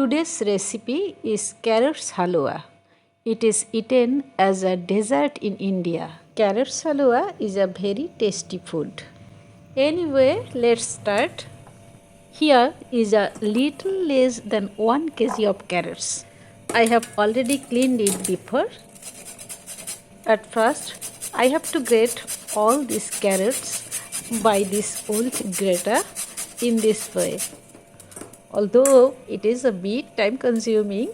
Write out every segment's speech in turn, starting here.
Today's recipe is carrots halua. It is eaten as a dessert in India. Carrots halua is a very tasty food. Anyway, let's start. Here is a little less than 1 kg of carrots. I have already cleaned it before. At first, I have to grate all these carrots by this old grater in this way. Although it is a bit time consuming,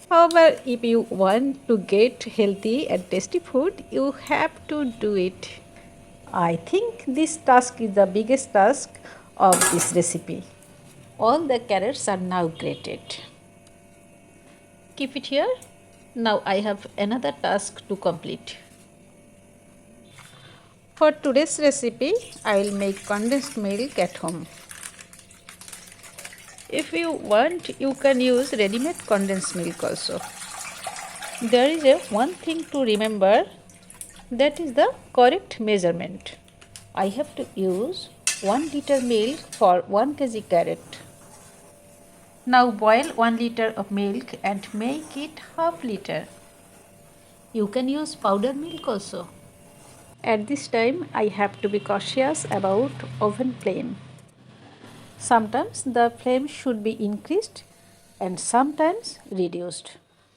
however, if you want to get healthy and tasty food, you have to do it. I think this task is the biggest task of this recipe. All the carrots are now grated. Keep it here. Now I have another task to complete. For today's recipe, I will make condensed milk at home. If you want, you can use ready-made condensed milk also. There is one thing to remember, that is the correct measurement. I have to use 1 liter milk for 1 kg carrot. Now boil 1 liter of milk and make it half liter. You can use powdered milk also. At this time, I have to be cautious about oven flame. Sometimes the flame should be increased and sometimes reduced.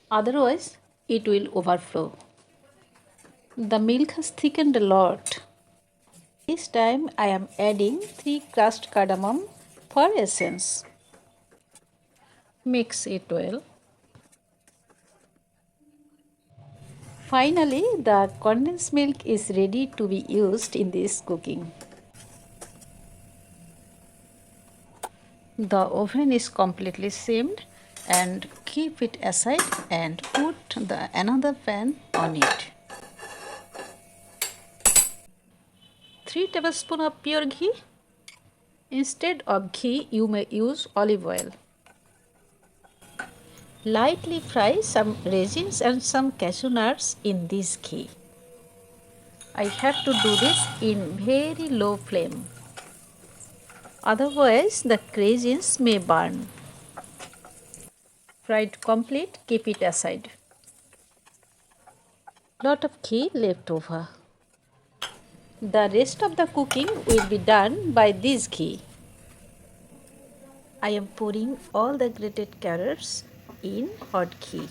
Otherwise, it will overflow. The milk has thickened a lot. This time I am adding 3 crushed cardamom for essence. Mix it well. Finally, the condensed milk is ready to be used in this cooking. The oven is completely simmed, and keep it aside and put another pan on it. 3 tablespoons of pure ghee. Instead of ghee, you may use olive oil. Lightly fry some raisins and some cashew nuts in this ghee. I have to do this in very low flame. Otherwise, the raisins may burn. Fried complete, keep it aside. Lot of ghee left over. The rest of the cooking will be done by this ghee. I am pouring all the grated carrots in hot ghee.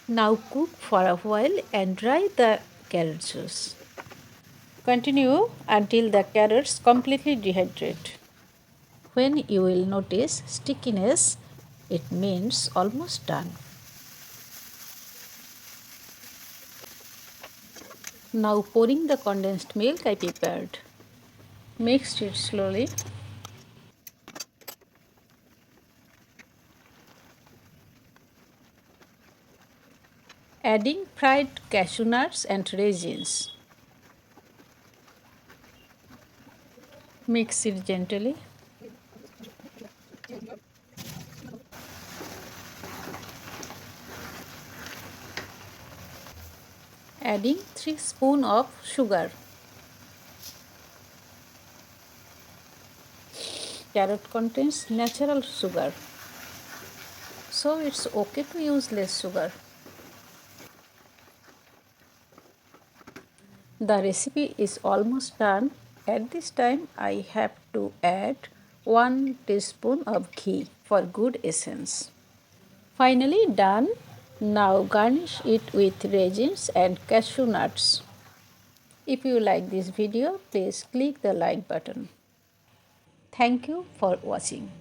Now cook for a while and dry the carrot juice. Continue until the carrots completely dehydrate. When you will notice stickiness, it means almost done. Now pouring the condensed milk I prepared. Mix it slowly. Adding fried cashew nuts and raisins. Mix it gently. Adding 3 spoons of sugar. Carrot contains natural sugar, so it's okay to use less sugar. The recipe is almost done. At this time, I have to add 1 teaspoon of ghee for good essence. Finally done. Now garnish it with raisins and cashew nuts. If you like this video, please click the like button. Thank you for watching.